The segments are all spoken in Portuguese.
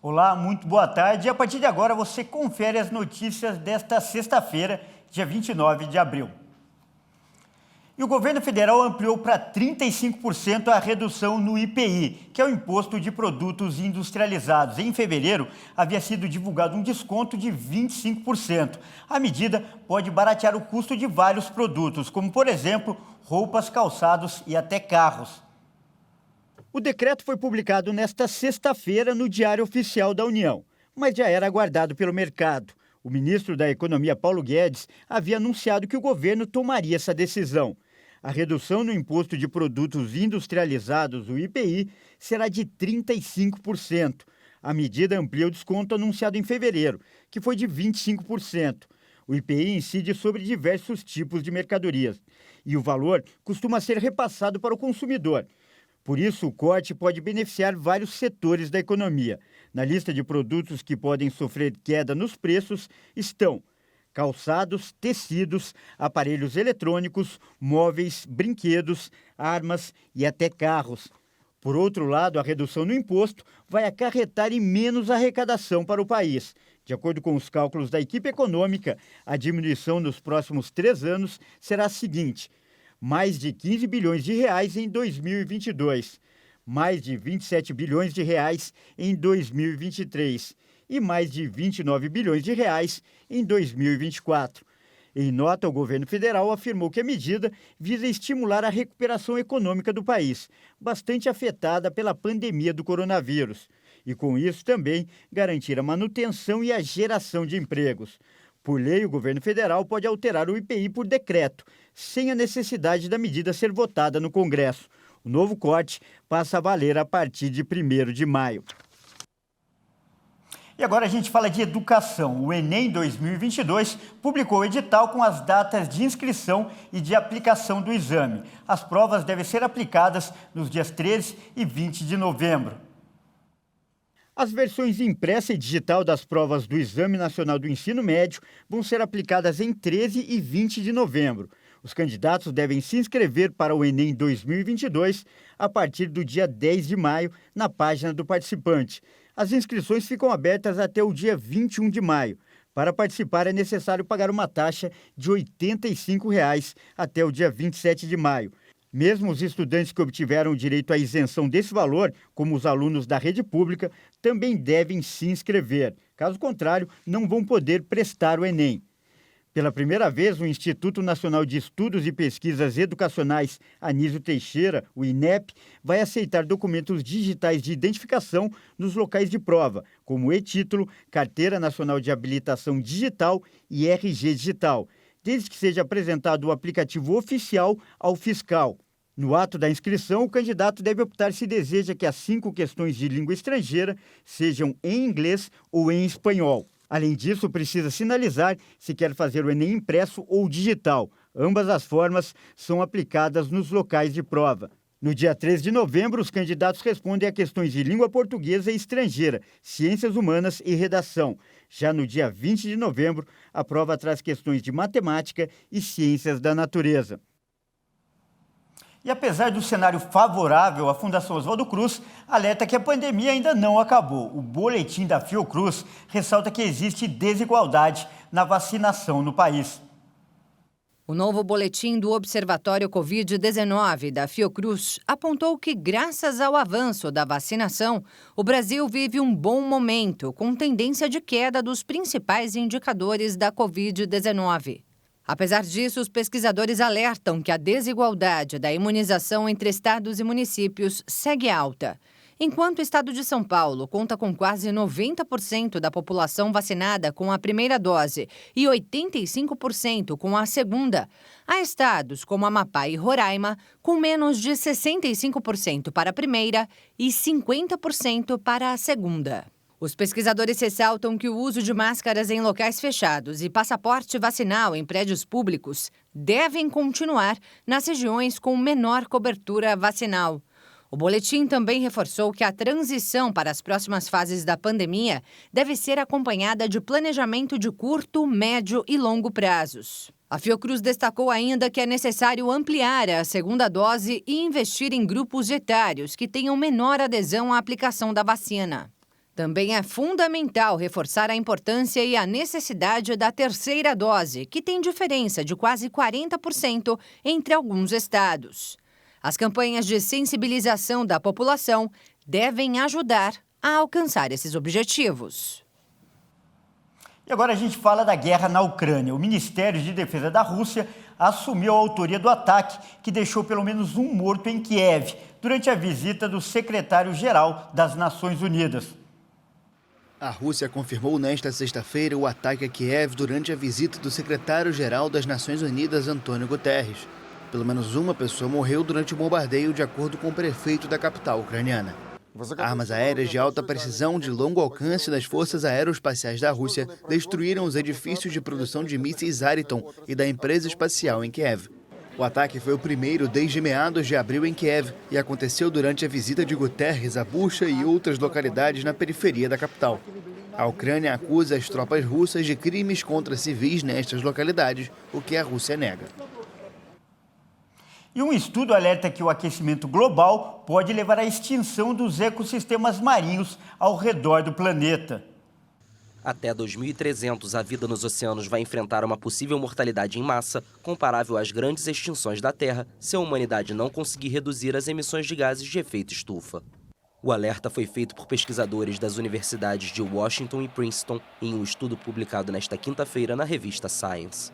Olá, muito boa tarde. E a partir de agora você confere as notícias desta sexta-feira, dia 29 de abril. E o governo federal ampliou para 35% a redução no IPI, que é o Imposto de Produtos Industrializados. Em fevereiro, havia sido divulgado um desconto de 25%. A medida pode baratear o custo de vários produtos, como, por exemplo, roupas, calçados e até carros. O decreto foi publicado nesta sexta-feira no Diário Oficial da União, mas já era aguardado pelo mercado. O ministro da Economia, Paulo Guedes, havia anunciado que o governo tomaria essa decisão. A redução no Imposto de Produtos Industrializados, o IPI, será de 35%. A medida amplia o desconto anunciado em fevereiro, que foi de 25%. O IPI incide sobre diversos tipos de mercadorias e o valor costuma ser repassado para o consumidor. Por isso, o corte pode beneficiar vários setores da economia. Na lista de produtos que podem sofrer queda nos preços estão calçados, tecidos, aparelhos eletrônicos, móveis, brinquedos, armas e até carros. Por outro lado, a redução no imposto vai acarretar em menos arrecadação para o país. De acordo com os cálculos da equipe econômica, a diminuição nos próximos 3 anos será a seguinte: mais de 15 bilhões de reais em 2022, mais de 27 bilhões de reais em 2023 e mais de 29 bilhões de reais em 2024. Em nota, o governo federal afirmou que a medida visa estimular a recuperação econômica do país, bastante afetada pela pandemia do coronavírus, e com isso também garantir a manutenção e a geração de empregos. Por lei, o governo federal pode alterar o IPI por decreto, sem a necessidade da medida ser votada no Congresso. O novo corte passa a valer a partir de 1º de maio. E agora a gente fala de educação. O Enem 2022 publicou o edital com as datas de inscrição e de aplicação do exame. As provas devem ser aplicadas nos dias 13 e 20 de novembro. As versões impressa e digital das provas do Exame Nacional do Ensino Médio vão ser aplicadas em 13 e 20 de novembro. Os candidatos devem se inscrever para o Enem 2022 a partir do dia 10 de maio na página do participante. As inscrições ficam abertas até o dia 21 de maio. Para participar é necessário pagar uma taxa de R$ 85,00 até o dia 27 de maio. Mesmo os estudantes que obtiveram o direito à isenção desse valor, como os alunos da rede pública, também devem se inscrever. Caso contrário, não vão poder prestar o Enem. Pela primeira vez, o Instituto Nacional de Estudos e Pesquisas Educacionais Anísio Teixeira, o INEP, vai aceitar documentos digitais de identificação nos locais de prova, como e-título, Carteira Nacional de Habilitação Digital e RG Digital, desde que seja apresentado o aplicativo oficial ao fiscal. No ato da inscrição, o candidato deve optar se deseja que as 5 questões de língua estrangeira sejam em inglês ou em espanhol. Além disso, precisa sinalizar se quer fazer o Enem impresso ou digital. Ambas as formas são aplicadas nos locais de prova. No dia 13 de novembro, os candidatos respondem a questões de língua portuguesa e estrangeira, ciências humanas e redação. Já no dia 20 de novembro, a prova traz questões de matemática e ciências da natureza. E apesar do cenário favorável, a Fundação Oswaldo Cruz alerta que a pandemia ainda não acabou. O boletim da Fiocruz ressalta que existe desigualdade na vacinação no país. O novo boletim do Observatório Covid-19 da Fiocruz apontou que, graças ao avanço da vacinação, o Brasil vive um bom momento, com tendência de queda dos principais indicadores da Covid-19. Apesar disso, os pesquisadores alertam que a desigualdade da imunização entre estados e municípios segue alta. Enquanto o estado de São Paulo conta com quase 90% da população vacinada com a primeira dose e 85% com a segunda, há estados como Amapá e Roraima com menos de 65% para a primeira e 50% para a segunda. Os pesquisadores ressaltam que o uso de máscaras em locais fechados e passaporte vacinal em prédios públicos devem continuar nas regiões com menor cobertura vacinal. O boletim também reforçou que a transição para as próximas fases da pandemia deve ser acompanhada de planejamento de curto, médio e longo prazos. A Fiocruz destacou ainda que é necessário ampliar a segunda dose e investir em grupos etários que tenham menor adesão à aplicação da vacina. Também é fundamental reforçar a importância e a necessidade da terceira dose, que tem diferença de quase 40% entre alguns estados. As campanhas de sensibilização da população devem ajudar a alcançar esses objetivos. E agora a gente fala da guerra na Ucrânia. O Ministério de Defesa da Rússia assumiu a autoria do ataque, que deixou pelo menos um morto em Kiev, durante a visita do secretário-geral das Nações Unidas. A Rússia confirmou nesta sexta-feira o ataque a Kiev durante a visita do secretário-geral das Nações Unidas, Antônio Guterres. Pelo menos uma pessoa morreu durante o bombardeio, de acordo com o prefeito da capital ucraniana. Armas aéreas de alta precisão de longo alcance das forças aeroespaciais da Rússia destruíram os edifícios de produção de mísseis Ariton e da empresa espacial em Kiev. O ataque foi o primeiro desde meados de abril em Kiev e aconteceu durante a visita de Guterres a Bucha e outras localidades na periferia da capital. A Ucrânia acusa as tropas russas de crimes contra civis nestas localidades, o que a Rússia nega. E um estudo alerta que o aquecimento global pode levar à extinção dos ecossistemas marinhos ao redor do planeta. Até 2300, a vida nos oceanos vai enfrentar uma possível mortalidade em massa comparável às grandes extinções da Terra se a humanidade não conseguir reduzir as emissões de gases de efeito estufa. O alerta foi feito por pesquisadores das universidades de Washington e Princeton em um estudo publicado nesta quinta-feira na revista Science.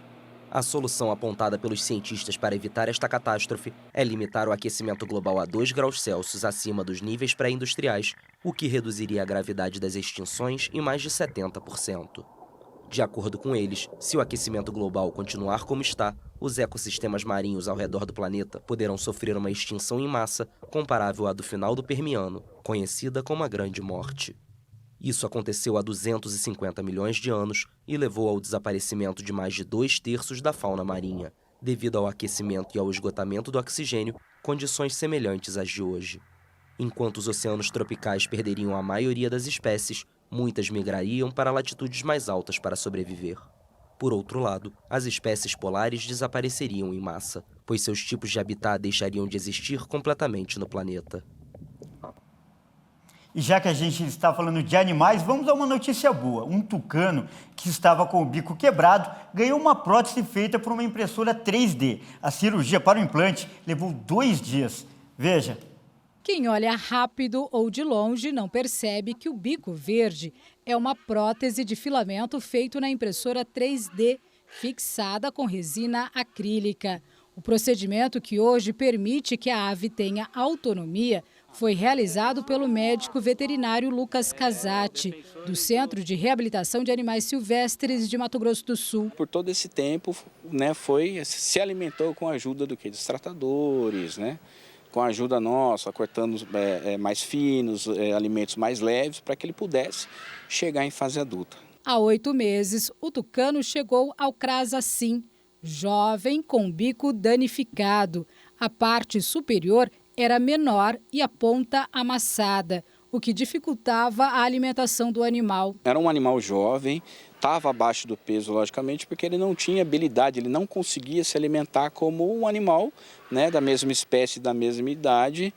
A solução apontada pelos cientistas para evitar esta catástrofe é limitar o aquecimento global a 2 graus Celsius acima dos níveis pré-industriais, o que reduziria a gravidade das extinções em mais de 70%. De acordo com eles, se o aquecimento global continuar como está, os ecossistemas marinhos ao redor do planeta poderão sofrer uma extinção em massa comparável à do final do Permiano, conhecida como a Grande Morte. Isso aconteceu há 250 milhões de anos e levou ao desaparecimento de mais de 2/3 da fauna marinha, devido ao aquecimento e ao esgotamento do oxigênio, condições semelhantes às de hoje. Enquanto os oceanos tropicais perderiam a maioria das espécies, muitas migrariam para latitudes mais altas para sobreviver. Por outro lado, as espécies polares desapareceriam em massa, pois seus tipos de habitat deixariam de existir completamente no planeta. E já que a gente está falando de animais, vamos a uma notícia boa. Um tucano que estava com o bico quebrado ganhou uma prótese feita por uma impressora 3D. A cirurgia para o implante levou 2 dias. Veja. Quem olha rápido ou de longe não percebe que o bico verde é uma prótese de filamento feito na impressora 3D, fixada com resina acrílica. O procedimento, que hoje permite que a ave tenha autonomia, foi realizado pelo médico veterinário Lucas Casati, do Centro de Reabilitação de Animais Silvestres de Mato Grosso do Sul. Por todo esse tempo, se alimentou com a ajuda dos tratadores, com a ajuda nossa, cortando mais finos, alimentos mais leves, para que ele pudesse chegar em fase adulta. Há 8 meses, o tucano chegou ao CRAS assim, jovem com o bico danificado. A parte superior era menor e a ponta amassada, o que dificultava a alimentação do animal. Era um animal jovem, estava abaixo do peso, logicamente, porque ele não tinha habilidade, ele não conseguia se alimentar como um animal da mesma espécie, da mesma idade,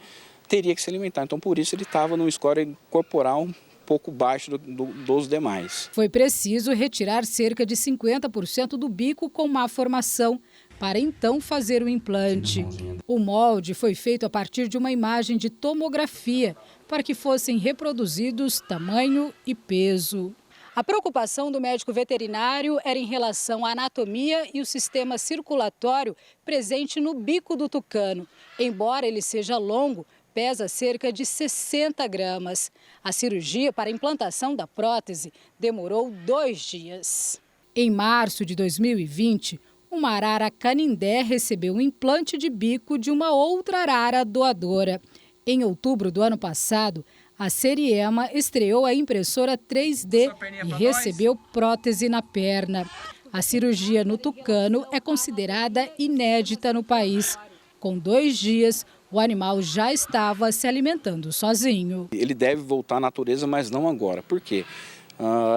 teria que se alimentar. Então, por isso, ele estava num score corporal um pouco baixo dos demais. Foi preciso retirar cerca de 50% do bico com má formação, para então fazer o implante. O molde foi feito a partir de uma imagem de tomografia, para que fossem reproduzidos tamanho e peso. A preocupação do médico veterinário era em relação à anatomia e o sistema circulatório presente no bico do tucano. Embora ele seja longo, pesa cerca de 60 gramas. A cirurgia para a implantação da prótese demorou 2 dias. Em março de 2020, uma arara canindé recebeu um implante de bico de uma outra arara doadora. Em outubro do ano passado, a Seriema estreou a impressora 3D e recebeu prótese na perna. A cirurgia no tucano é considerada inédita no país. Com 2 dias, o animal já estava se alimentando sozinho. Ele deve voltar à natureza, mas não agora. Por quê?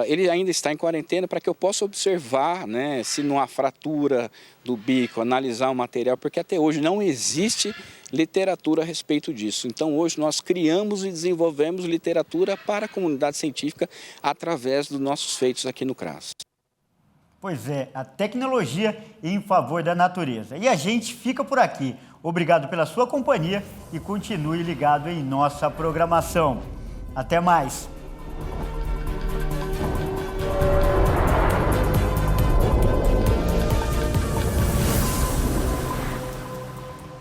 Ele ainda está em quarentena para que eu possa observar se não há fratura do bico, analisar o material, porque até hoje não existe literatura a respeito disso. Então hoje nós criamos e desenvolvemos literatura para a comunidade científica através dos nossos feitos aqui no CRAS. Pois é, a tecnologia em favor da natureza. E a gente fica por aqui. Obrigado pela sua companhia e continue ligado em nossa programação. Até mais!